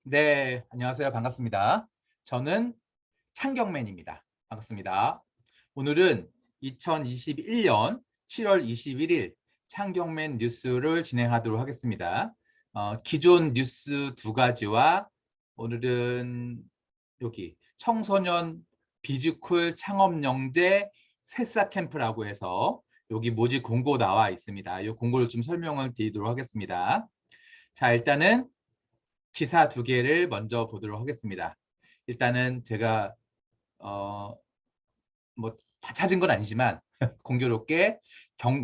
네, 안녕하세요. 반갑습니다. 저는 창경맨입니다. 반갑습니다. 오늘은 2021년 7월 21일 창경맨 뉴스를 진행하도록 하겠습니다. 기존 뉴스 두 가지와 오늘은 여기 청소년 비즈쿨 창업영재 새싹 캠프라고 해서 여기 모집 공고 나와 있습니다. 이 공고를 좀 설명을 드리도록 하겠습니다. 자, 일단은 기사 두 개를 먼저 보도록 하겠습니다. 일단은 제가 뭐 다 찾은 건 아니지만 공교롭게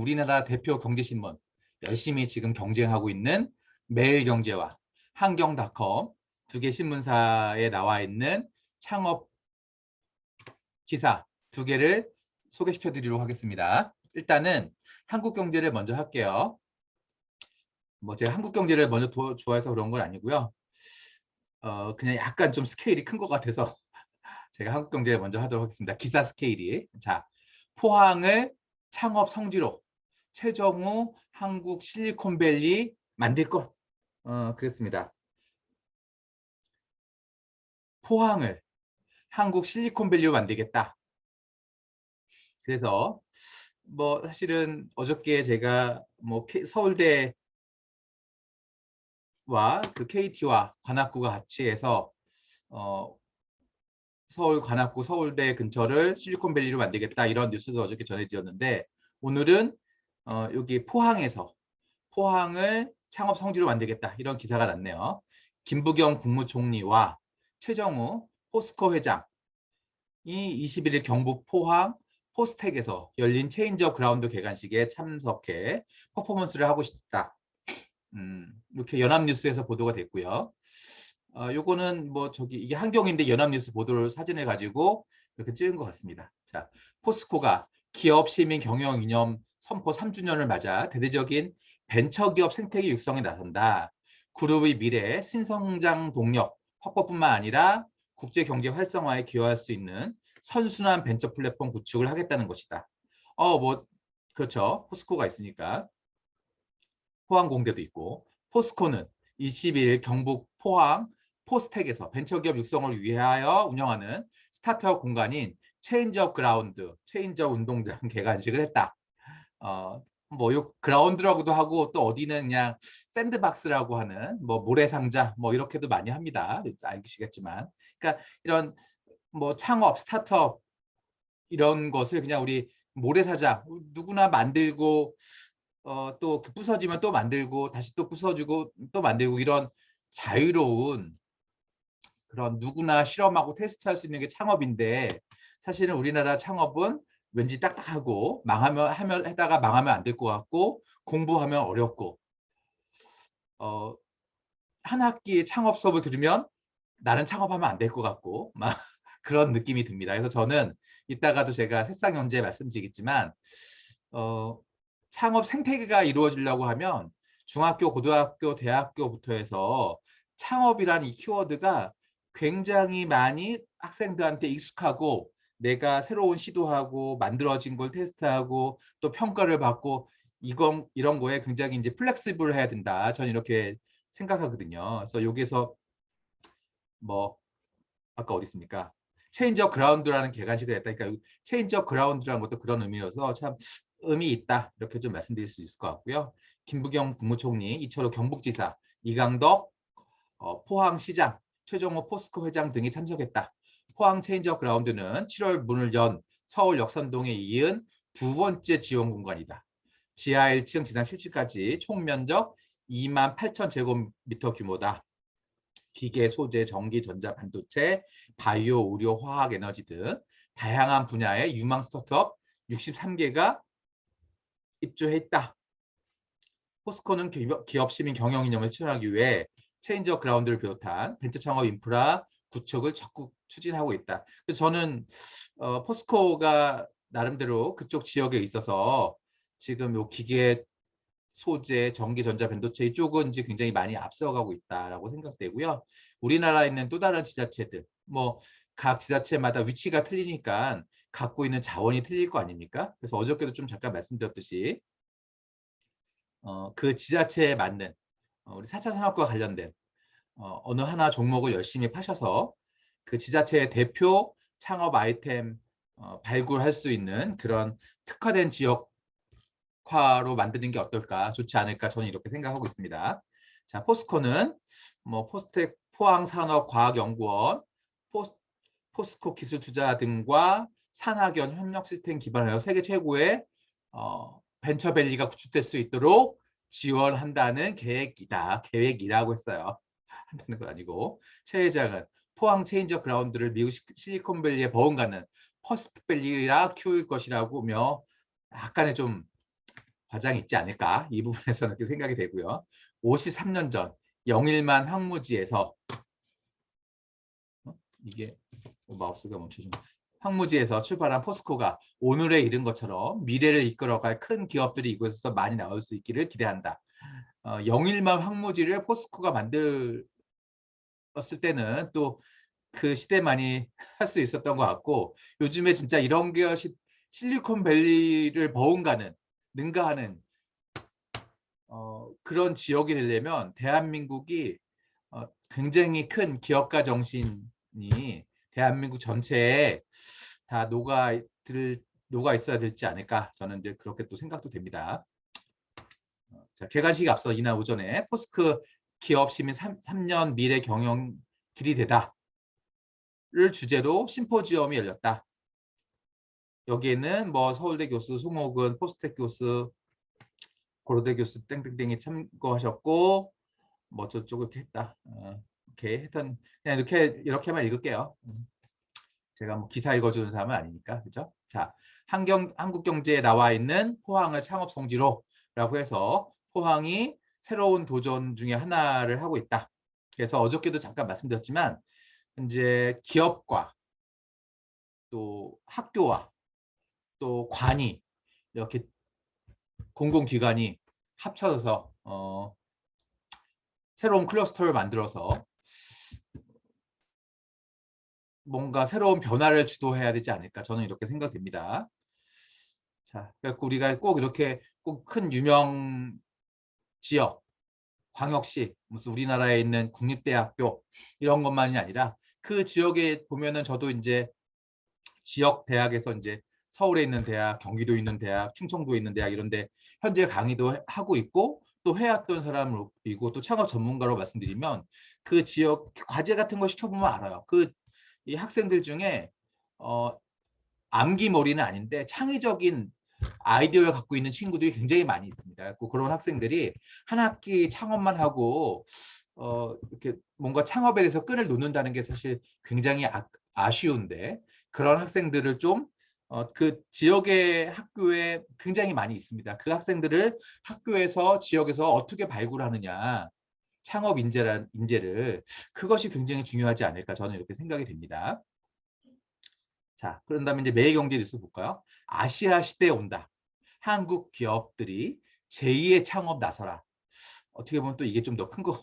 우리나라 대표 경제신문 열심히 지금 경쟁하고 있는 매일경제와 한경닷컴 두 개 신문사에 나와 있는 창업 기사 두 개를 소개시켜 드리도록 하겠습니다. 일단은 한국경제를 먼저 할게요. 뭐 제가 한국경제를 먼저 좋아해서 그런 건 아니고요. 그냥 약간 좀 스케일이 큰 것 같아서 제가 한국경제 먼저 하도록 하겠습니다. 기사 스케일이. 자, 포항을 창업 성지로 최정우 한국 실리콘밸리 만들 것. 그랬습니다. 포항을 한국 실리콘밸리로 만들겠다. 그래서 뭐 사실은 어저께 제가 뭐 서울대와 그 KT와 관악구가 같이 해서 서울 관악구 서울대 근처를 실리콘밸리로 만들겠다 이런 뉴스도 어저께 전해드렸는데 오늘은 여기 포항에서 포항을 창업 성지로 만들겠다 이런 기사가 났네요. 김부겸 국무총리와 최정우 포스코 회장이 21일 경북 포항 포스텍에서 열린 체인지업 그라운드 개관식에 참석해 퍼포먼스를 하고 싶다. 이렇게 연합뉴스에서 보도가 됐고요. 요거는 뭐 저기 이게 한경인데 연합뉴스 보도를 사진을 가지고 이렇게 찍은 것 같습니다. 자, 포스코가 기업 시민 경영 이념 선포 3주년을 맞아 대대적인 벤처기업 생태계 육성에 나선다. 그룹의 미래 신성장 동력 확보뿐만 아니라 국제 경제 활성화에 기여할 수 있는 선순환 벤처 플랫폼 구축을 하겠다는 것이다. 뭐 그렇죠. 포스코가 있으니까 포항공대도 있고 포스코는 22일 경북 포항 포스텍에서 벤처기업 육성을 위하여 운영하는 스타트업 공간인 체인지업 그라운드, 체인지업 운동장 개관식을 했다. 뭐요 그라운드라고도 하고 또 어디는 그냥 샌드박스라고 하는 뭐 모래상자 뭐 이렇게도 많이 합니다. 알시겠지만, 그러니까 이런 뭐 창업, 스타트업 이런 것을 그냥 우리 모래사장 누구나 만들고 또 부서지면 또 만들고 다시 또 부서지고 또 만들고 이런 자유로운 그런 누구나 실험하고 테스트할 수 있는 게 창업인데 사실은 우리나라 창업은 왠지 딱딱하고 하다가 망하면 안 될 것 같고 공부하면 어렵고 한 학기의 창업 수업을 들으면 나는 창업하면 안 될 것 같고 막 그런 느낌이 듭니다. 그래서 저는 이따가도 제가 새싹영재 말씀드리겠지만 창업 생태계가 이루어지려고 하면 중학교, 고등학교, 대학교부터 해서 창업이라는 이 키워드가 굉장히 많이 학생들한테 익숙하고 내가 새로운 시도하고 만들어진 걸 테스트하고 또 평가를 받고 이런 거에 굉장히 이제 플렉시블 해야 된다. 저는 이렇게 생각하거든요. 그래서 여기서 뭐 아까 어디 있습니까? 체인지 업 그라운드라는 개관식을 했다. 그러니까 체인지 업 그라운드라는 것도 그런 의미여서 참 의미 있다. 이렇게 좀 말씀드릴 수 있을 것 같고요. 김부겸 국무총리, 이철호 경북지사, 이강덕 포항시장, 최종호 포스코 회장 등이 참석했다. 포항 체인지 업 그라운드는 7월 문을 연 서울 역삼동에 이은 두 번째 지원 공간이다. 지하 1층, 지상 7층까지 총 면적 28,000제곱미터 규모다. 기계, 소재, 전기, 전자, 반도체, 바이오, 의료, 화학, 에너지 등 다양한 분야의 유망 스타트업 63개가 입주했다. 포스코는 기업 시민 경영 이념을 실현하기 위해 체인지업 그라운드를 비롯한 벤처 창업 인프라 구축을 적극 추진하고 있다. 그래서 저는 포스코가 나름대로 그쪽 지역에 있어서 지금 요 기계, 소재, 전기, 전자, 반도체 이쪽은 이제 굉장히 많이 앞서가고 있다라고 생각되고요. 우리나라에 있는 또 다른 지자체들, 뭐 각 지자체마다 위치가 틀리니까 갖고 있는 자원이 틀릴 거 아닙니까? 그래서 어저께도 좀 잠깐 말씀드렸듯이 그 지자체에 맞는 우리 4차 산업과 관련된 어느 하나 종목을 열심히 파셔서 그 지자체의 대표 창업 아이템 발굴할 수 있는 그런 특화된 지역화로 만드는 게 어떨까, 좋지 않을까, 저는 이렇게 생각하고 있습니다. 자, 포스코는 뭐 포스텍 포항산업과학연구원, 포스코 기술투자 등과 산학연 협력 시스템 기반하여 세계 최고의 벤처밸리가 구축될 수 있도록 지원한다는 계획이라고 했어요. 한다는 건 아니고, 최 회장은 포항 체인저 그라운드를 미국 실리콘밸리에 버금가는 퍼스트밸리라 키울 것이라고며 약간의 좀 과장이 있지 않을까, 이 부분에서는 그렇게 생각이 되고요. 53년 전 영일만 황무지에서 이게 마우스가 멈춰진 황무지에서 출발한 포스코가 오늘에 이른 것처럼 미래를 이끌어갈 큰 기업들이 이곳에서 많이 나올 수 있기를 기대한다. 영일만 황무지를 포스코가 만들었을 때는 또 그 시대만이 할 수 있었던 것 같고, 요즘에 진짜 이런 게 실리콘밸리를 버금가는, 능가하는 그런 지역이 되려면 대한민국이 굉장히 큰 기업가 정신이 대한민국 전체에 다 녹아 있어야 되지 않을까, 저는 이제 그렇게 또 생각도 됩니다. 자, 개관식이 앞서 이날 오전에 포스코 기업 시민 3년 미래 경영 들이대다를 주제로 심포지엄이 열렸다. 여기에는 뭐 서울대 교수 송옥은, 포스텍 교수, 고려대 교수 땡땡땡이 참고하셨고, 뭐 저쪽 이렇게 했다. 이렇게 했던, 그냥 이렇게만 읽을게요. 제가 뭐 기사 읽어주는 사람은 아니니까, 그죠? 자, 한국경제에 나와 있는 포항을 창업 성지로라고 해서 포항이 새로운 도전 중에 하나를 하고 있다. 그래서 어저께도 잠깐 말씀드렸지만, 이제 기업과 또 학교와 또 관이, 이렇게 공공기관이 합쳐져서 새로운 클러스터를 만들어서 뭔가 새로운 변화를 주도해야 되지 않을까, 저는 이렇게 생각됩니다. 자, 그래서 우리가 꼭 이렇게 꼭 큰 유명 지역, 광역시, 무슨 우리나라에 있는 국립대학교 이런 것만이 아니라 그 지역에 보면은, 저도 이제 지역 대학에서 이제 서울에 있는 대학, 경기도에 있는 대학, 충청도에 있는 대학 이런데 현재 강의도 하고 있고, 또 해왔던 사람이고, 또 창업 전문가로 말씀드리면 그 지역 과제 같은 거 시켜보면 알아요. 이 학생들 중에 암기머리는 아닌데 창의적인 아이디어를 갖고 있는 친구들이 굉장히 많이 있습니다. 그런 학생들이 한 학기 창업만 하고 이렇게 뭔가 창업에 대해서 끈을 놓는다는 게 사실 굉장히 아쉬운데, 그런 학생들을 좀 그 지역의 학교에 굉장히 많이 있습니다. 그 학생들을 학교에서, 지역에서 어떻게 발굴하느냐, 창업 인재를, 그것이 굉장히 중요하지 않을까, 저는 이렇게 생각이 됩니다. 자, 그런 다음에 이제 매일경제 뉴스 볼까요? 아시아 시대에 온다. 한국 기업들이 제2의 창업 나서라. 어떻게 보면 또 이게 좀 더 큰 거,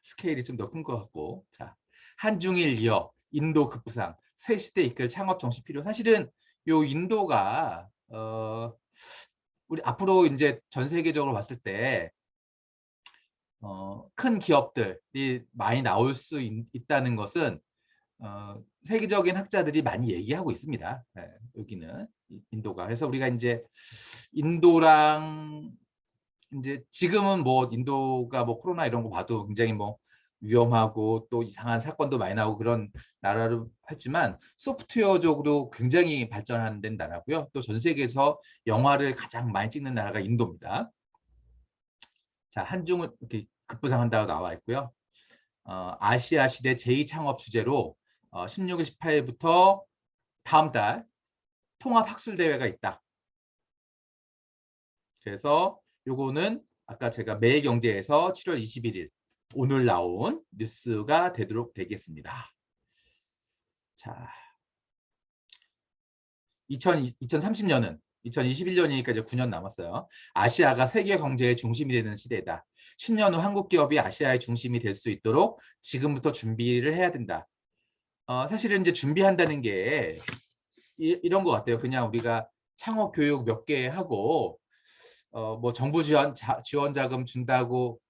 스케일이 좀 더 큰 것 같고. 자, 한중일 이어 인도 급부상, 새 시대 이끌 창업 정신 필요. 사실은 요 인도가 우리 앞으로 이제 전 세계적으로 봤을 때 큰 기업들이 많이 나올 수 있다는 것은 세계적인 학자들이 많이 얘기하고 있습니다. 네, 여기는 인도가. 그래서 우리가 이제 인도랑 이제 지금은 뭐 인도가 뭐 코로나 이런 거 봐도 굉장히 뭐 위험하고 또 이상한 사건도 많이 나오고 그런 나라로 했지만, 소프트웨어적으로 굉장히 발전된 나라고요. 또 전 세계에서 영화를 가장 많이 찍는 나라가 인도입니다. 자, 한중은 이렇게 급부상한다고 나와 있고요. 아시아 시대 제2창업 주제로 16일 18일부터 다음 달 통합학술대회가 있다. 그래서 요거는 아까 제가 매일경제에서 7월 21일 오늘 나온 뉴스가 되도록 되겠습니다. 자, 2030년은 2021년이니까 이제 9년 남았어요. 아시아가 세계 경제의 중심이 되는 시대다. 10년 후 한국 기업이 아시아의 중심이 될 수 있도록 지금부터 준비를 해야 된다. 사실은 이제 준비한다는 게 이런 것 같아요. 그냥 우리가 창업 교육 몇 개 하고 뭐 정부 지원 자금 준다고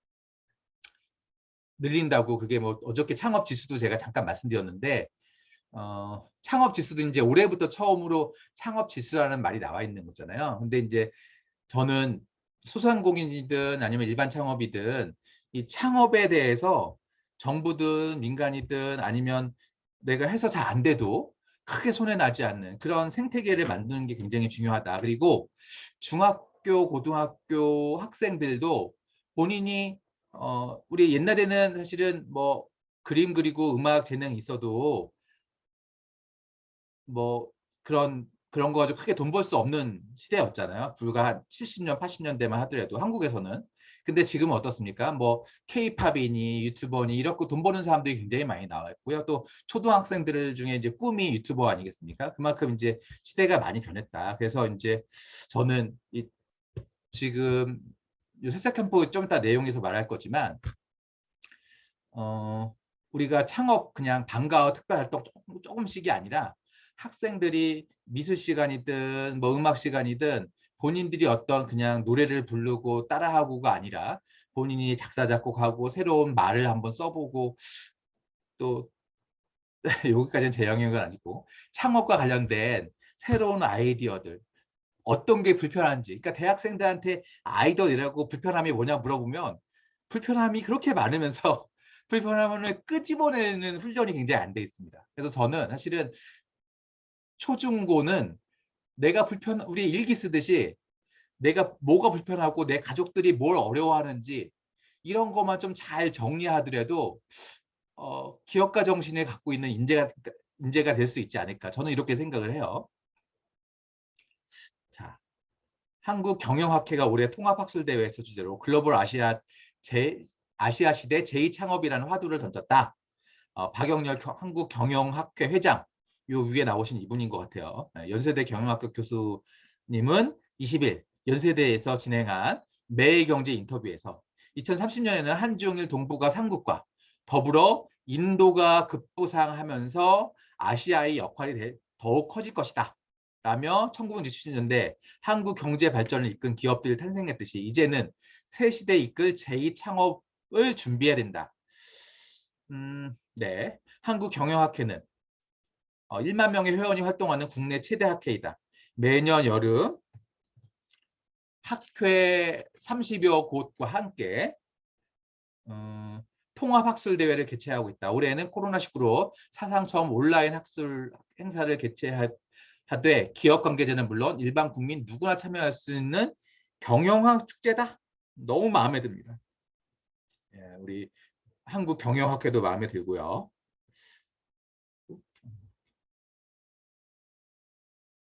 늘린다고 그게 뭐 어저께 창업 지수도 제가 잠깐 말씀드렸는데 창업 지수도 이제 올해부터 처음으로 창업 지수라는 말이 나와 있는 거잖아요. 근데 이제 저는 소상공인이든 아니면 일반 창업이든 이 창업에 대해서 정부든 민간이든 아니면 내가 해서 잘 안 돼도 크게 손해 나지 않는 그런 생태계를 만드는 게 굉장히 중요하다. 그리고 중학교, 고등학교 학생들도 본인이 우리 옛날에는 사실은 뭐 그림 그리고 음악 재능이 있어도 뭐 그런 거 가지고 크게 돈 벌 수 없는 시대였잖아요. 불과 한 70년, 80년대만 하더라도 한국에서는. 근데 지금은 어떻습니까? 뭐 K-팝이니 유튜버니 이렇게 돈 버는 사람들이 굉장히 많이 나와 있고요. 또 초등학생들 중에 이제 꿈이 유튜버 아니겠습니까? 그만큼 이제 시대가 많이 변했다. 그래서 이제 저는 지금 요 새싹 캠프 좀 이따 내용에서 말할 거지만 우리가 창업 그냥 방과후 특별활동 조금씩이 아니라 학생들이 미술 시간이든 뭐 음악 시간이든 본인들이 어떤 그냥 노래를 부르고 따라하고가 아니라 본인이 작사 작곡하고 새로운 말을 한번 써보고 또 여기까지는 제 영역은 아니고 창업과 관련된 새로운 아이디어들 어떤 게 불편한지 그러니까 대학생들한테 아이디어이라고 불편함이 뭐냐 물어보면 불편함이 그렇게 많으면서 불편함을 끄집어내는 훈련이 굉장히 안 돼 있습니다. 그래서 저는 사실은 초중고는 내가 우리 일기 쓰듯이 내가 뭐가 불편하고 내 가족들이 뭘 어려워하는지 이런 것만 좀 잘 정리하더라도 기업가 정신을 갖고 있는 인재가 될 수 있지 않을까 저는 이렇게 생각을 해요. 자, 한국경영학회가 올해 통합학술대회에서 주제로 글로벌 아시아 시대 제2창업이라는 화두를 던졌다. 박영렬 한국경영학회 회장 요 위에 나오신 이분인 것 같아요. 연세대 경영학교 교수님은 20일 연세대에서 진행한 매일경제 인터뷰에서 2030년에는 한중일 동북아 삼국과 더불어 인도가 급부상하면서 아시아의 역할이 더욱 커질 것이다. 라며 1960년대 한국 경제 발전을 이끈 기업들이 탄생했듯이 이제는 새 시대 이끌 제2창업을 준비해야 된다. 네. 한국경영학회는 1만 명의 회원이 활동하는 국내 최대 학회이다. 매년 여름 학회 30여 곳과 함께 통합학술대회를 개최하고 있다. 올해는 코로나19로 사상 처음 온라인 학술 행사를 개최하되 기업 관계자는 물론 일반 국민 누구나 참여할 수 있는 경영학 축제다. 너무 마음에 듭니다. 예, 우리 한국경영학회도 마음에 들고요.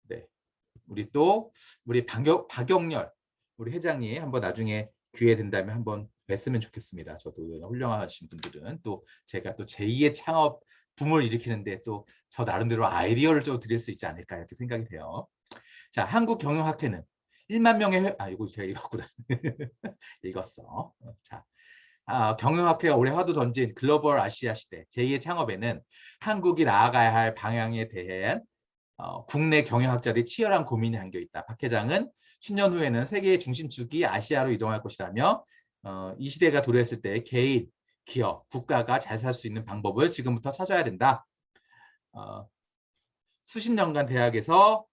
네, 우리 박영렬 우리 회장님 한번 나중에 기회 된다면 한번 뵀으면 좋겠습니다. 저도 훌륭하신 분들은 또 제가 또 제2의 창업 붐을 일으키는데 또 저 나름대로 아이디어를 좀 드릴 수 있지 않을까 이렇게 생각이 돼요. 자, 한국경영학회는 1만 명의 이거 제가 읽었구나. 읽었어. 자, 경영학회가 올해 화두 던진 글로벌 아시아 시대 제2의 창업에는 한국이 나아가야 할 방향에 대한 국내 경영학자들이 치열한 고민이 담겨 있다. 박 회장은 10년 후에는 세계의 중심축이 아시아로 이동할 것이라며 이 시대가 도래했을 때 개인, 기업, 국가가 잘 살 수 있는 방법을 지금부터 찾아야 된다. 수십 년간 대학에서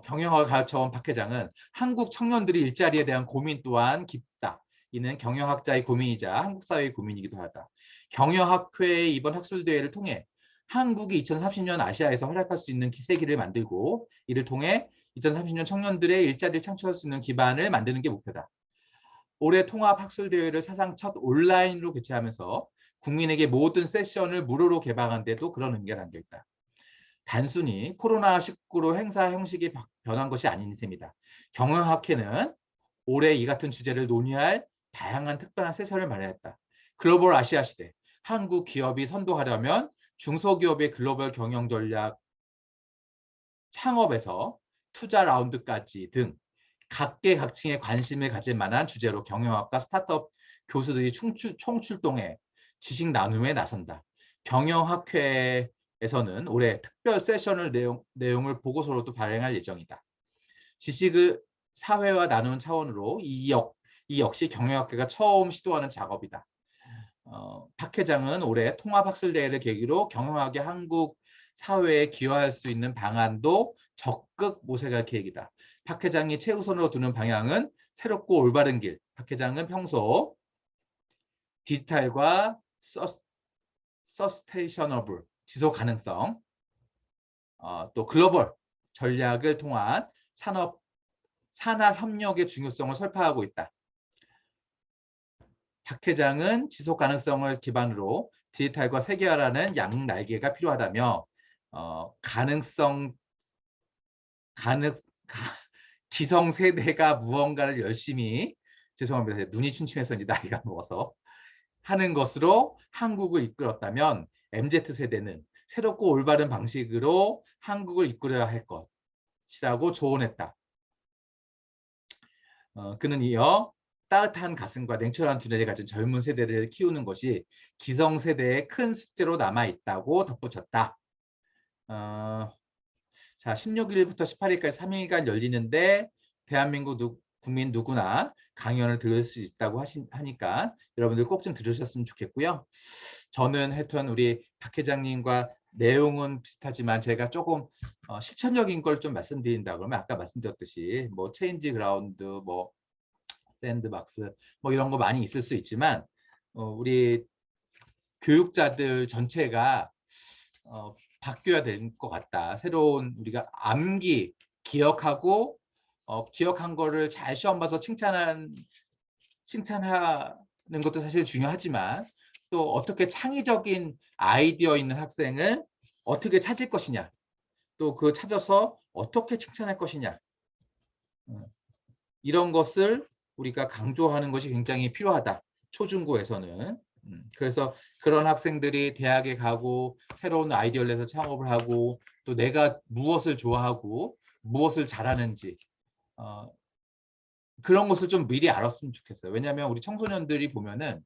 경영학을 가르쳐온 박 회장은 한국 청년들이 일자리에 대한 고민 또한 깊다. 이는 경영학자의 고민이자 한국 사회의 고민이기도 하다. 경영학회의 이번 학술대회를 통해 한국이 2030년 아시아에서 활약할 수 있는 기세기를 만들고 이를 통해 2030년 청년들의 일자리를 창출할 수 있는 기반을 만드는 게 목표다. 올해 통합학술대회를 사상 첫 온라인으로 개최하면서 국민에게 모든 세션을 무료로 개방한 데도 그런 의미가 담겨있다. 단순히 코로나19로 행사 형식이 변한 것이 아닌 셈이다. 경영학회는 올해 이 같은 주제를 논의할 다양한 특별한 세션을 마련했다. 글로벌 아시아 시대, 한국 기업이 선도하려면 중소기업의 글로벌 경영 전략 창업에서 투자 라운드까지 등 각계각층의 관심을 가질 만한 주제로 경영학과 스타트업 교수들이 총출동해 지식 나눔에 나선다. 경영학회에서는 올해 특별 세션을 내용을 보고서로도 발행할 예정이다. 지식을 사회와 나누는 차원으로 이 역시 경영학회가 처음 시도하는 작업이다. 박 회장은 올해 통합학술대회를 계기로 경영학의 한국 사회에 기여할 수 있는 방안도 적극 모색할 계획이다. 박 회장이 최우선으로 두는 방향은 새롭고 올바른 길. 박 회장은 평소 디지털과 서스테이셔너블, 지속 가능성, 또 글로벌 전략을 통한 산학 협력의 중요성을 설파하고 있다. 박 회장은 지속 가능성을 기반으로 디지털과 세계화라는 양날개가 필요하다며 기성세대가 무언가를 열심히 죄송합니다. 눈이 침침해서 이제 나이가 먹어서 하는 것으로 한국을 이끌었다면 MZ세대는 새롭고 올바른 방식으로 한국을 이끌어야 할 것이라고 조언했다. 그는 이어 따뜻한 가슴과 냉철한 두뇌를 가진 젊은 세대를 키우는 것이 기성세대의 큰 숙제로 남아있다고 덧붙였다. 자, 16일부터 18일까지 3일간 열리는데 대한민국 국민 누구나 강연을 들을 수 있다고 하니까 여러분들 꼭 좀 들으셨으면 좋겠고요. 저는 하여튼 우리 박 회장님과 내용은 비슷하지만 제가 조금 실천적인 걸 좀 말씀드린다 그러면 아까 말씀드렸듯이 뭐 체인지 그라운드, 뭐 샌드박스 뭐 이런 거 많이 있을 수 있지만 우리 교육자들 전체가 바뀌어야 될 것 같다. 새로운 우리가 암기, 기억하고 기억한 거를 잘 시험 봐서 칭찬하는 것도 사실 중요하지만 또 어떻게 창의적인 아이디어 있는 학생을 어떻게 찾을 것이냐, 또 그 찾아서 어떻게 칭찬할 것이냐, 이런 것을 우리가 강조하는 것이 굉장히 필요하다. 초중고에서는. 그래서 그런 학생들이 대학에 가고 새로운 아이디어를 내서 창업을 하고 또 내가 무엇을 좋아하고 무엇을 잘하는지 그런 것을 좀 미리 알았으면 좋겠어요. 왜냐하면 우리 청소년들이 보면은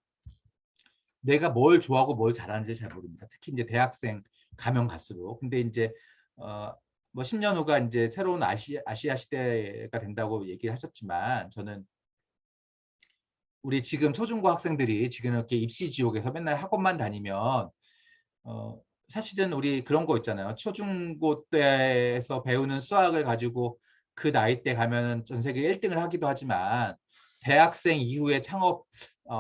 내가 뭘 좋아하고 뭘 잘하는지 잘 모릅니다. 특히 이제 대학생 가면 갈수록. 근데 이제 뭐 10년 후가 이제 새로운 아시아 시대가 된다고 얘기하셨지만 저는 우리 지금 초중고 학생들이 지금 이렇게 입시 지옥에서 맨날 학원만 다니면 사실은 우리 그런 거 있잖아요. 초중고 때에서 배우는 수학을 가지고 그 나이 때 가면 전 세계 1등을 하기도 하지만 대학생 이후에 창업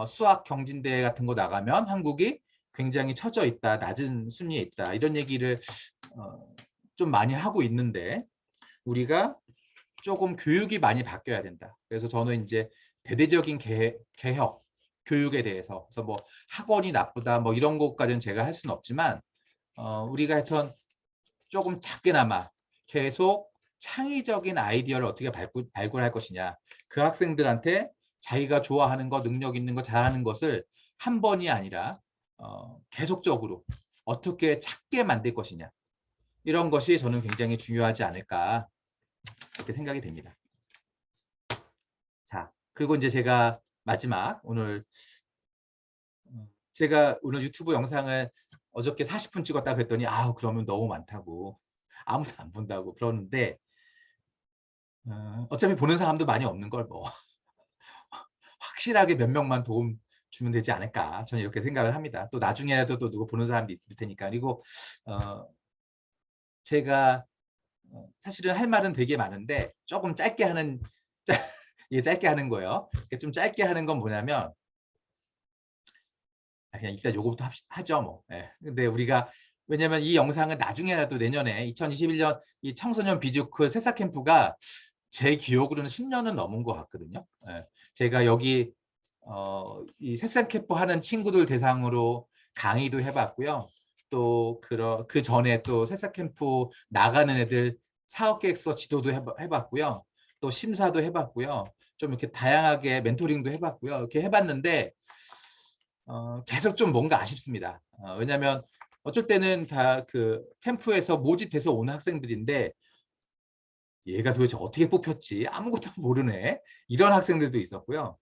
수학 경진대회 같은 거 나가면 한국이 굉장히 처져 있다, 낮은 순위에 있다 이런 얘기를 좀 많이 하고 있는데 우리가 조금 교육이 많이 바뀌어야 된다. 그래서 저는 이제 대대적인 개혁, 교육에 대해서 그래서 뭐 학원이 나쁘다 뭐 이런 것까지는 제가 할 수는 없지만 우리가 하여튼 조금 작게나마 계속 창의적인 아이디어를 어떻게 발굴할 것이냐. 그 학생들한테 자기가 좋아하는 거, 능력 있는 거, 잘하는 것을 한 번이 아니라 계속적으로 어떻게 찾게 만들 것이냐. 이런 것이 저는 굉장히 중요하지 않을까 이렇게 생각이 됩니다. 자, 그리고 이제 제가 마지막 오늘 제가 오늘 유튜브 영상을 어저께 40분 찍었다 그랬더니 그러면 너무 많다고 아무도 안 본다고 그러는데 어차피 보는 사람도 많이 없는 걸 뭐 확실하게 몇 명만 도움 주면 되지 않을까 저는 이렇게 생각을 합니다. 또 나중에라도 또 누구 보는 사람도 있을 테니까. 그리고 제가 사실은 할 말은 되게 많은데 조금 짧게 하는 이게 짧게 하는 거예요. 좀 짧게 하는 건 뭐냐면 그냥 일단 요거부터 하죠 뭐. 예. 근데 우리가 왜냐면 이 영상은 나중에라도 내년에 2021년 이 청소년 비즈크 새싹 캠프가 제 기억으로는 10년은 넘은 것 같거든요. 예. 제가 여기 이 새싹 캠프 하는 친구들 대상으로 강의도 해봤고요. 또 그 전에 또 새싹 캠프 나가는 애들 사업계획서 지도도 해봤고요. 또 심사도 해봤고요. 좀 이렇게 다양하게 멘토링도 해봤고요. 이렇게 해봤는데 계속 좀 뭔가 아쉽습니다. 왜냐하면 어쩔 때는 다 그 캠프에서 모집돼서 오는 학생들인데 얘가 도대체 어떻게 뽑혔지? 아무것도 모르네. 이런 학생들도 있었고요.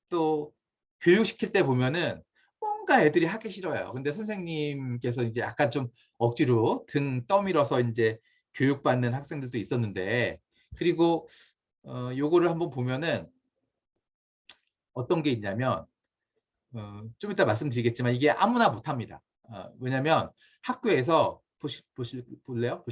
또 교육시킬 때 보면은 뭔가 애들이 하기 싫어요. 근데 선생님께서 이제 약간 좀 억지로 등 떠밀어서 이제 교육받는 학생들도 있었는데 그리고 요거를 한번 보면은 어떤 게 있냐면 좀 이따 말씀드리겠지만 이게 아무나 못합니다. 왜냐하면 학교에서 보실래요?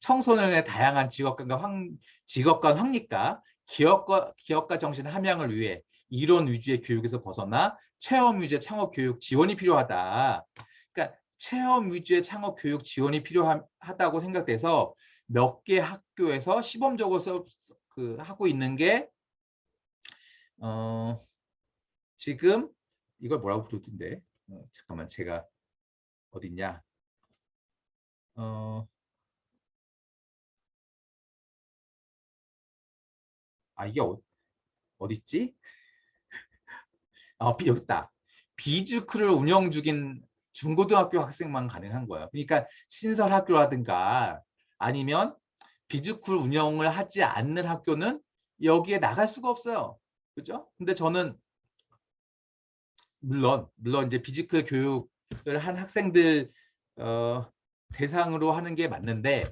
청소년의 다양한 직업관 확립과 기업가 정신 함양을 위해 이론 위주의 교육에서 벗어나 체험 위주의 창업 교육 지원이 필요하다. 그러니까 체험 위주의 창업 교육 지원이 필요하다고 생각돼서 몇 개 학교에서 시범적으로 하고 있는 게 지금 이걸 뭐라고 부르던데? 잠깐만 제가 어딨냐? 이게 어딨지? 여기 있다. 비즈크를 운영 중인 중고등학교 학생만 가능한 거예요. 그러니까 신설학교라든가 아니면 비즈쿨 운영을 하지 않는 학교는 여기에 나갈 수가 없어요. 그죠? 근데 저는 물론 이제 비즈쿨 교육을 한 학생들 대상으로 하는 게 맞는데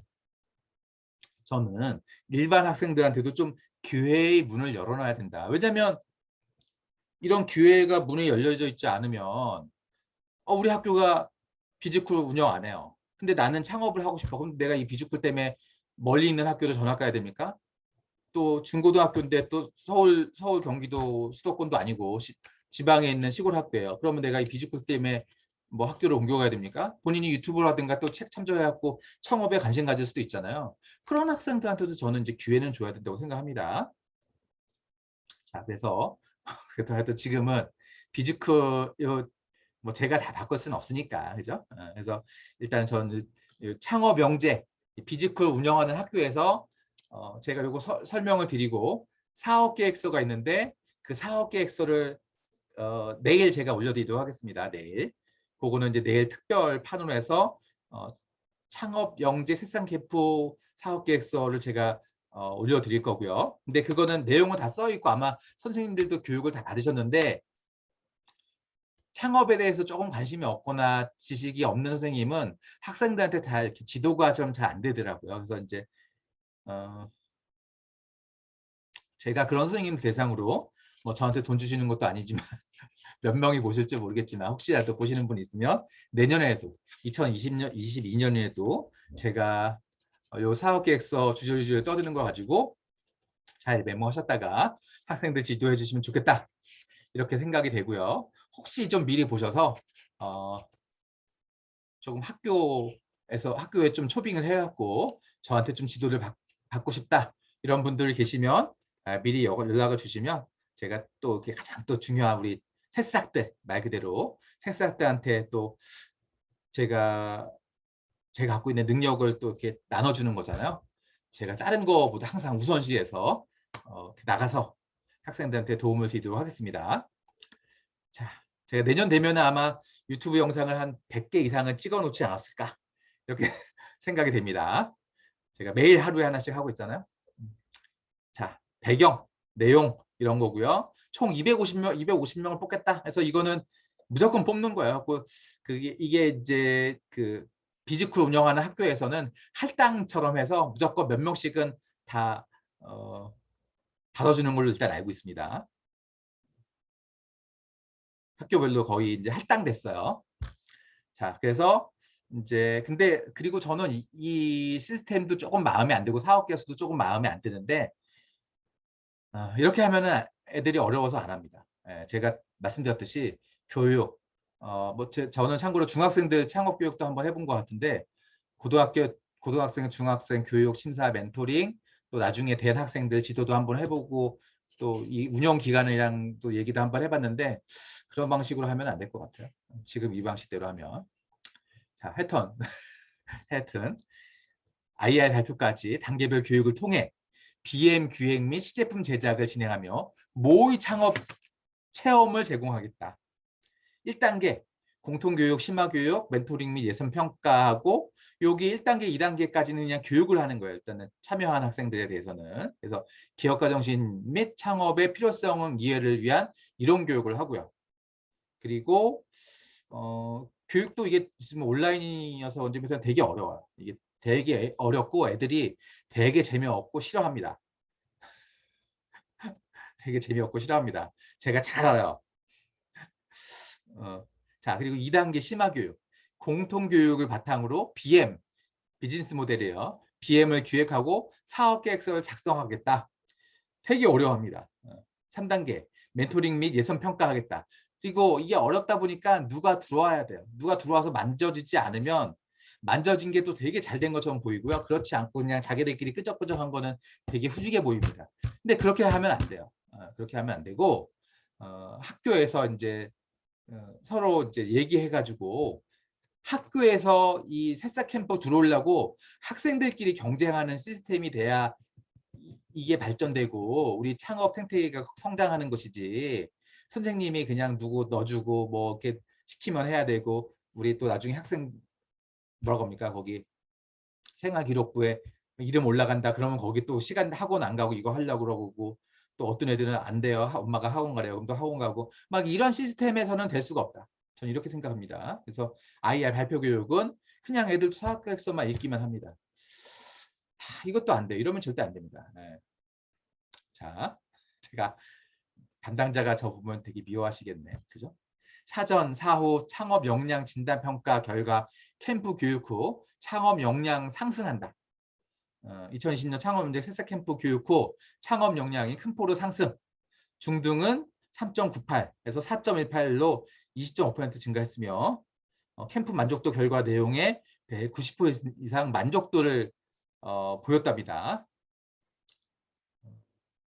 저는 일반 학생들한테도 좀 기회의 문을 열어놔야 된다. 왜냐하면 이런 기회가 문이 열려져 있지 않으면 우리 학교가 비즈쿨 운영 안 해요. 근데 나는 창업을 하고 싶어. 그럼 내가 이 비즈쿨 때문에 멀리 있는 학교도 전학 가야 됩니까? 또 중고등학교인데 또 서울 경기도 수도권도 아니고 지방에 있는 시골 학교예요. 그러면 내가 이 비즈쿨 때문에 뭐 학교를 옮겨가야 됩니까? 본인이 유튜브라든가 또 책 참조해갖고 창업에 관심 가질 수도 있잖아요. 그런 학생들한테도 저는 이제 기회는 줘야 된다고 생각합니다. 자, 그래서 하여튼 지금은 비즈쿨 뭐 제가 다 바꿀 수는 없으니까, 그죠? 그래서 일단 저는 창업 영재 비즈쿨 운영하는 학교에서 제가 요거 설명을 드리고 사업 계획서가 있는데 그 사업 계획서를 내일 제가 올려드리도록 하겠습니다. 내일. 그거는 이제 내일 특별 판으로 해서 창업 영재 색상 개포 사업 계획서를 제가 올려드릴 거고요. 근데 그거는 내용은 다 써 있고 아마 선생님들도 교육을 다 받으셨는데 창업에 대해서 조금 관심이 없거나 지식이 없는 선생님은 학생들한테 다 이렇게 지도가 좀 잘 안 되더라고요. 그래서 이제 제가 그런 선생님 대상으로 뭐 저한테 돈 주시는 것도 아니지만 몇 명이 보실지 모르겠지만 혹시라도 보시는 분 있으면 내년에도 2022년에도 제가 요 사업계획서 주저주저 떠드는 거 가지고 잘 메모하셨다가 학생들 지도해 주시면 좋겠다 이렇게 생각이 되고요. 혹시 좀 미리 보셔서 조금 학교에 좀 초빙을 해갖고 저한테 좀 지도를 받고 싶다 이런 분들 계시면 미리 연락을 주시면 제가 또 이렇게 가장 또 중요한 우리 새싹들 말 그대로 새싹들한테 또 제가 갖고 있는 능력을 또 이렇게 나눠주는 거잖아요. 제가 다른 거보다 항상 우선시해서 나가서 학생들한테 도움을 드리도록 하겠습니다. 자, 제가 내년 되면 아마 유튜브 영상을 한 100개 이상은 찍어 놓지 않았을까 이렇게 생각이 됩니다. 제가 매일 하루에 하나씩 하고 있잖아요. 자, 배경, 내용 이런 거고요. 총 250명을 뽑겠다. 그래서 이거는 무조건 뽑는 거예요. 이게 이제 비즈쿨 운영하는 학교에서는 할당처럼 해서 무조건 몇 명씩은 다 받아주는 걸로 일단 알고 있습니다. 학교별로 거의 이제 할당됐어요. 자, 그래서 이제 근데 그리고 저는 이 시스템도 조금 마음에 안 들고 사업계에서도 조금 마음에 안 드는데 이렇게 하면은 애들이 어려워서 안 합니다. 제가 말씀드렸듯이 교육 저는 참고로 중학생들 창업 교육도 한번 해본 것 같은데 고등학생, 중학생 교육 심사 멘토링 또 나중에 대학생들 지도도 한번 해보고 또 이 운영 기관이랑 또 얘기도 한번 해봤는데 그런 방식으로 하면 안 될 것 같아요. 지금 이 방식대로 하면. 자, 하여튼 IR 발표까지 단계별 교육을 통해 BM 기획 및 시제품 제작을 진행하며 모의 창업 체험을 제공하겠다. 1단계 공통교육, 심화교육, 멘토링 및 예선평가하고 여기 1단계, 2단계까지는 그냥 교육을 하는 거예요. 일단은 참여한 학생들에 대해서는. 그래서 기업가 정신 및 창업의 필요성 이해를 위한 이론 교육을 하고요. 그리고 교육도 이게 지금 온라인이어서 언제부터 되게 어려워요. 이게 되게 어렵고 애들이 되게 재미없고 싫어합니다. 되게 재미없고 싫어합니다. 제가 잘 알아요. 자, 그리고 2단계 심화교육. 공통교육을 바탕으로 BM, 비즈니스 모델이에요. BM을 기획하고 사업계획서를 작성하겠다. 되게 어려워합니다. 3단계 멘토링 및 예선 평가하겠다. 그리고 이게 어렵다 보니까 누가 들어와야 돼요. 누가 들어와서 만져지지 않으면 만져진 게 또 되게 잘 된 것처럼 보이고요. 그렇지 않고 그냥 자기들끼리 끄적끄적한 거는 되게 후지게 보입니다. 근데 그렇게 하면 안 돼요. 그렇게 하면 안 되고 학교에서 이제 서로 이제 얘기해가지고 학교에서 이 새싹 캠프 들어오려고 학생들끼리 경쟁하는 시스템이 돼야 이게 발전되고 우리 창업 생태계가 성장하는 것이지, 선생님이 그냥 누구 넣어주고 뭐 이렇게 시키면 해야 되고, 우리 또 나중에 학생 뭐라고 합니까, 거기 생활기록부에 이름 올라간다 그러면 거기 또 시간 학원 안 가고 이거 하려고 그러고, 또 어떤 애들은 안 돼요, 엄마가 학원 가래요, 그럼 또 학원 가고, 막 이런 시스템에서는 될 수가 없다. 저는 이렇게 생각합니다. 그래서 IR 발표 교육은 그냥 애들 사학계획서만 읽기만 합니다. 이것도 안 돼요. 이러면 절대 안 됩니다. 네. 자, 제가 담당자가 저 보면 되게 미워하시겠네. 그죠? 사전, 사후 창업 역량 진단 평가 결과 캠프 교육 후 창업 역량 상승한다. 2020년 창업 문제 새싹 캠프 교육 후 창업 역량이 큰 폭으로 상승. 중등은 3.98에서 4.18로 20.5% 증가했으며 캠프 만족도 결과 내용에 대해 90% 이상 만족도를 보였답니다.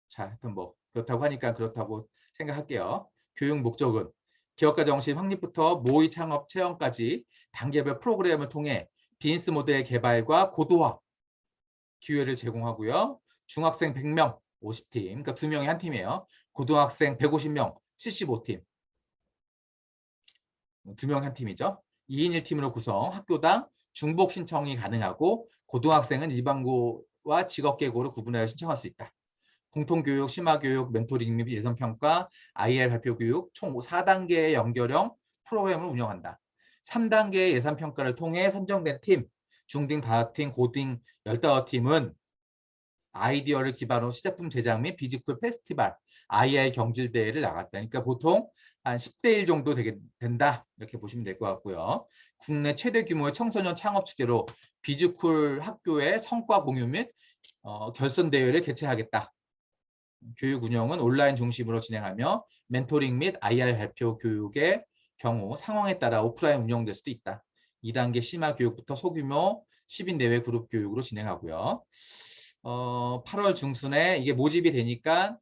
자, 하여튼 뭐 그렇다고 하니까 그렇다고 생각할게요. 교육 목적은 기업가 정신 확립부터 모의 창업 체험까지 단계별 프로그램을 통해 비즈니스 모델 개발과 고도화 기회를 제공하고요. 중학생 100명 50팀, 그러니까 2명이 한 팀이에요. 고등학생 150명 75팀, 2명이 한 팀이죠. 2인 1팀으로 구성, 학교당 중복 신청이 가능하고 고등학생은 일반고와 직업계고로 구분하여 신청할 수 있다. 공통교육, 심화교육, 멘토링 및 예선평가, IR 발표교육 총 4단계의 연결형 프로그램을 운영한다. 3단계의 예산평가를 통해 선정된 팀, 중딩 5팀, 고딩 15팀은 아이디어를 기반으로 시제품 제작 및 비즈쿨 페스티벌, IR 경질대회를 나갔다. 그러니까 보통 한 10대 1 정도 된다. 이렇게 보시면 될 것 같고요. 국내 최대 규모의 청소년 창업 축제로 비즈쿨 학교의 성과 공유 및 결선대회를 개최하겠다. 교육 운영은 온라인 중심으로 진행하며 멘토링 및 IR 발표 교육의 경우 상황에 따라 오프라인 운영될 수도 있다. 2단계 심화 교육부터 소규모 10인 내외 그룹 교육으로 진행하고요. 8월 중순에 이게 모집이 되니까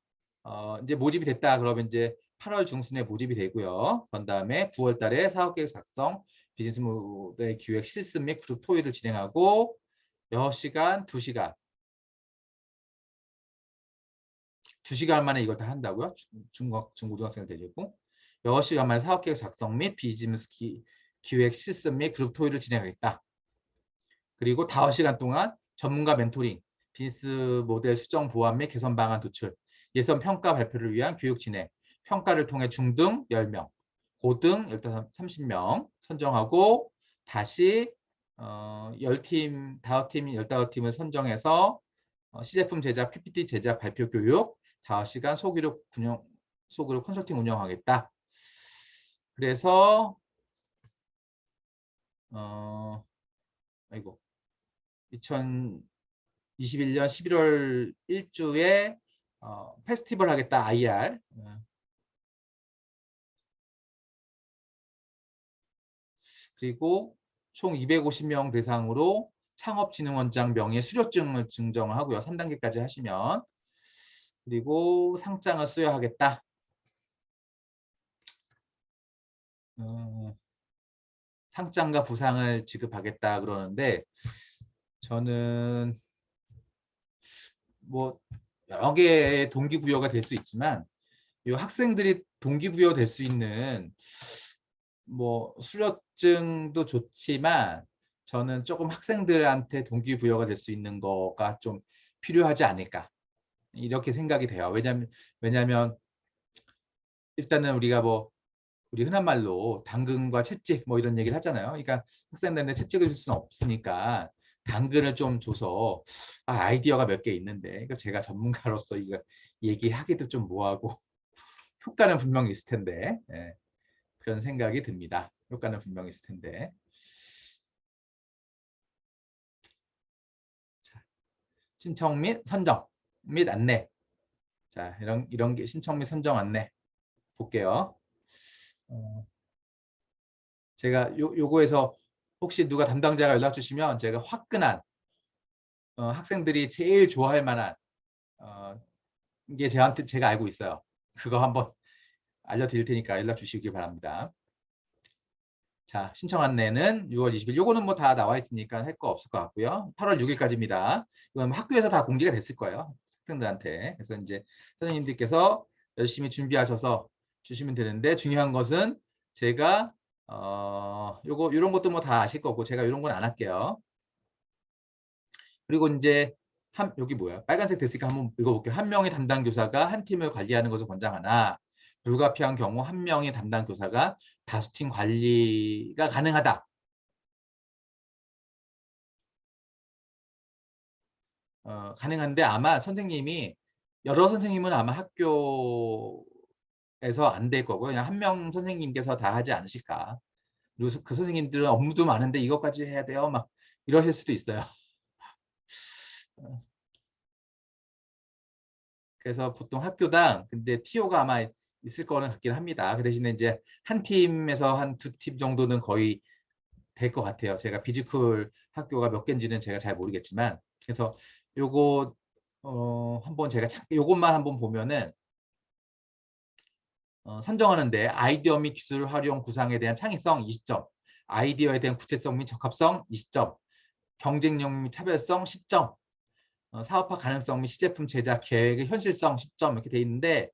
이제 모집이 됐다 그러면 이제 8월 중순에 모집이 되고요. 그 다음에 9월 달에 사업계획 작성, 비즈니스 모델 기획 실습 및 그룹 토의를 진행하고 6시간, 2시간 2시간 만에 이걸 다 한다고요? 중고등학생을 데리고 6시간 만에 사업계획 작성 및 비즈니스 기획 실습 및 그룹 토의를 진행하겠다. 그리고 5시간 동안 전문가 멘토링, 비즈니스 모델 수정 보완 및 개선 방안 도출, 예선 평가 발표를 위한 교육 진행, 평가를 통해 중등 10명, 고등 30명 선정하고 다시 10팀, 5팀, 15팀을 선정해서 시제품 제작, PPT 제작, 발표 교육, 5시간 소그룹 컨설팅 운영하겠다. 그래서 아이고 2021년 11월 1주에 페스티벌 하겠다. IR. 그리고 총 250명 대상으로 창업진흥원장 명예 수료증을 증정을 하고요. 3단계까지 하시면. 그리고 상장을 수여하겠다. 상장과 부상을 지급하겠다 그러는데 저는 뭐 여러 개의 동기부여가 될 수 있지만 이 학생들이 동기부여 될 수 있는 뭐 수료증도 좋지만 저는 조금 학생들한테 동기부여가 될 수 있는 거가 좀 필요하지 않을까 이렇게 생각이 돼요. 왜냐면 일단은 우리가 뭐 우리 흔한 말로 당근과 채찍 뭐 이런 얘기를 하잖아요. 그러니까 학생들한테 채찍을 줄 수는 없으니까 당근을 좀 줘서 아이디어가 몇 개 있는데 그러니까 제가 전문가로서 이거 얘기하기도 좀 뭐하고 효과는 분명히 있을 텐데 그런 생각이 듭니다. 효과는 분명히 있을 텐데. 자, 신청 및 선정 및 안내. 자, 이런 게 신청 및 선정 안내 볼게요. 제가 요거에서 혹시 누가 담당자가 연락 주시면 제가 화끈한 학생들이 제일 좋아할 만한 이게 저한테 제가 알고 있어요. 그거 한번 알려드릴 테니까 연락 주시기 바랍니다. 자, 신청 안내는 6월 20일. 요거는 뭐 다 나와 있으니까 할 거 없을 것 같고요. 8월 6일까지입니다. 이건 학교에서 다 공지가 됐을 거예요. 학생들한테. 그래서 이제 선생님들께서 열심히 준비하셔서 주시면 되는데 중요한 것은 제가 요런 것도 뭐 다 아실 거고 제가 이런 건 안 할게요. 그리고 이제 여기 뭐야? 빨간색 됐으니까 한번 읽어볼게요. 한 명의 담당 교사가 한 팀을 관리하는 것을 권장하나 불가피한 경우 한 명의 담당 교사가 다수 팀 관리가 가능하다. 가능한데 아마 선생님이 여러 선생님은 아마 학교에서 안 될 거고요. 그냥 한 명 선생님께서 다 하지 않으실까. 그리고 그 선생님들은 업무도 많은데 이것까지 해야 돼요. 막 이러실 수도 있어요. 그래서 보통 학교당 근데 TO가 아마 있을 거는 같긴 합니다. 그 대신에 이제 한 팀에서 한 두 팀 정도는 거의 될 것 같아요. 제가 비지컬 학교가 몇 개인지는 제가 잘 모르겠지만 그래서 요거 한번 제가 요것만 한번 보면은 선정하는데 아이디어 및 기술 활용 구상에 대한 창의성 20점, 아이디어에 대한 구체성 및 적합성 20점, 경쟁력 및 차별성 10점, 사업화 가능성 및 시제품 제작 계획의 현실성 10점 이렇게 돼 있는데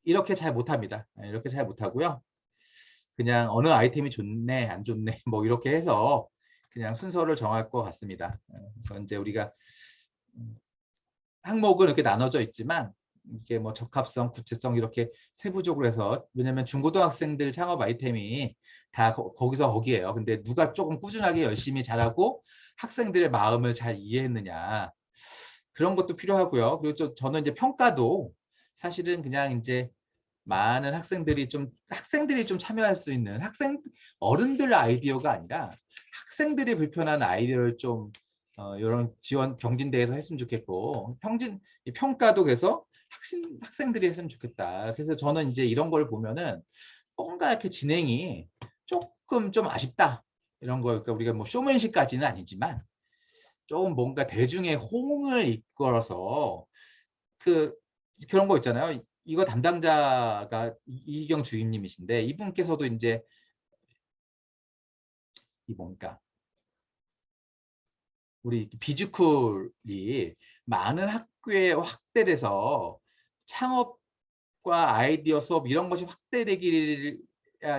이렇게 잘 못합니다. 이렇게 잘 못하고요. 그냥 어느 아이템이 좋네 안 좋네 뭐 이렇게 해서 그냥 순서를 정할 것 같습니다. 그래서 이제 우리가 항목은 이렇게 나눠져 있지만 이게 뭐 적합성, 구체성 이렇게 세부적으로 해서 왜냐면 중고등학생들 창업 아이템이 다 거기서 거기에요. 근데 누가 조금 꾸준하게 열심히 잘하고 학생들의 마음을 잘 이해했느냐 그런 것도 필요하고요. 그리고 저는 이제 평가도 사실은 그냥 이제 많은 학생들이 좀 참여할 수 있는 어른들 아이디어가 아니라 학생들이 불편한 아이디어를 좀 이런 지원 경진대회에서 했으면 좋겠고 평가도 그래서 학생들이 했으면 좋겠다. 그래서 저는 이제 이런 걸 보면은 뭔가 이렇게 진행이 조금 좀 아쉽다. 이런 거 그러니까 우리가 뭐 쇼맨십까지는 아니지만 좀 뭔가 대중의 호응을 이끌어서 그런 거 있잖아요. 이거 담당자가 이희경 주임님이신데 이분께서도 이제 이 뭡니까 우리 비즈쿨이 많은 학교에 확대돼서 창업과 아이디어 수업 이런 것이 확대되기를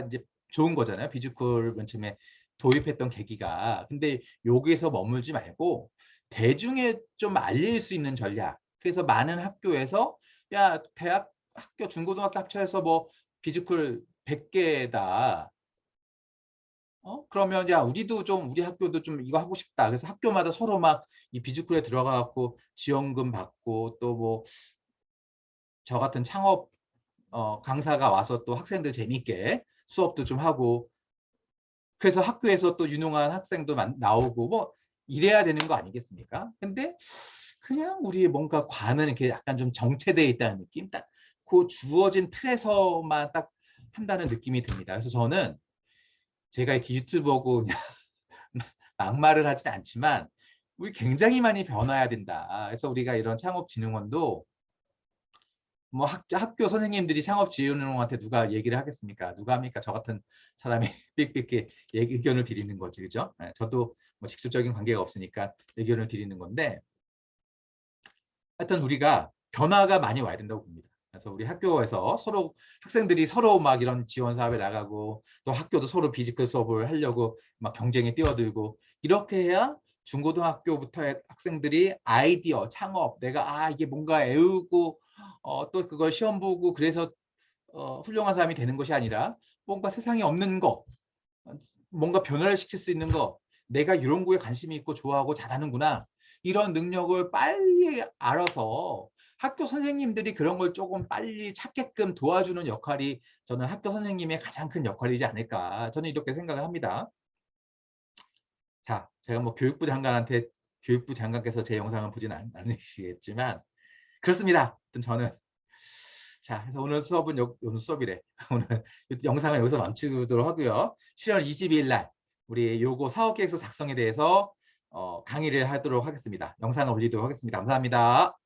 이제 좋은 거잖아요. 비즈쿨 맨 처음에 도입했던 계기가. 근데 여기에서 머물지 말고 대중에 좀 알릴 수 있는 전략. 그래서 많은 학교에서 야 대학 학교 중고등학교 합쳐서 뭐 비즈쿨 100개다. 그러면 야 우리도 좀 우리 학교도 좀 이거 하고 싶다. 그래서 학교마다 서로 막 이 비즈쿨에 들어가 갖고 지원금 받고 또 뭐 저 같은 창업 강사가 와서 또 학생들 재밌게 수업도 좀 하고 그래서 학교에서 또 유능한 학생도 나오고 뭐 이래야 되는 거 아니겠습니까? 근데 그냥 우리 뭔가 과는 이렇게 약간 좀 정체되어 있다는 느낌? 딱 그 주어진 틀에서만 딱 한다는 느낌이 듭니다. 그래서 저는 제가 이렇게 유튜버고 막말을 하진 않지만 우리 굉장히 많이 변화해야 된다. 그래서 우리가 이런 창업진흥원도 뭐 학교 선생님들이 창업진흥원한테 누가 얘기를 하겠습니까? 누가 합니까? 저 같은 사람이 삑삑히 의견을 드리는 거지, 그죠? 저도 뭐 직접적인 관계가 없으니까 의견을 드리는 건데 하여튼 우리가 변화가 많이 와야 된다고 봅니다. 그래서 우리 학교에서 서로 학생들이 서로 막 이런 지원 사업에 나가고 또 학교도 서로 비지컬 수업을 하려고 막 경쟁에 뛰어들고 이렇게 해야 중고등학교부터 학생들이 아이디어, 창업, 내가 이게 뭔가 애우고 또 그걸 시험 보고 그래서 훌륭한 사람이 되는 것이 아니라 뭔가 세상에 없는 거, 뭔가 변화를 시킬 수 있는 거, 내가 이런 거에 관심이 있고 좋아하고 잘하는구나. 이런 능력을 빨리 알아서 학교 선생님들이 그런 걸 조금 빨리 찾게끔 도와주는 역할이 저는 학교 선생님의 가장 큰 역할이지 않을까. 저는 이렇게 생각을 합니다. 자, 제가 뭐 교육부 장관께서 제 영상을 보진 않으시겠지만 그렇습니다. 아무튼 저는 자, 그래서 오늘 수업은 오늘 수업이래. 오늘 영상을 여기서 멈추도록 하고요. 7월 22일 날 우리 요거 사업계획서 작성에 대해서 강의를 하도록 하겠습니다. 영상을 올리도록 하겠습니다. 감사합니다.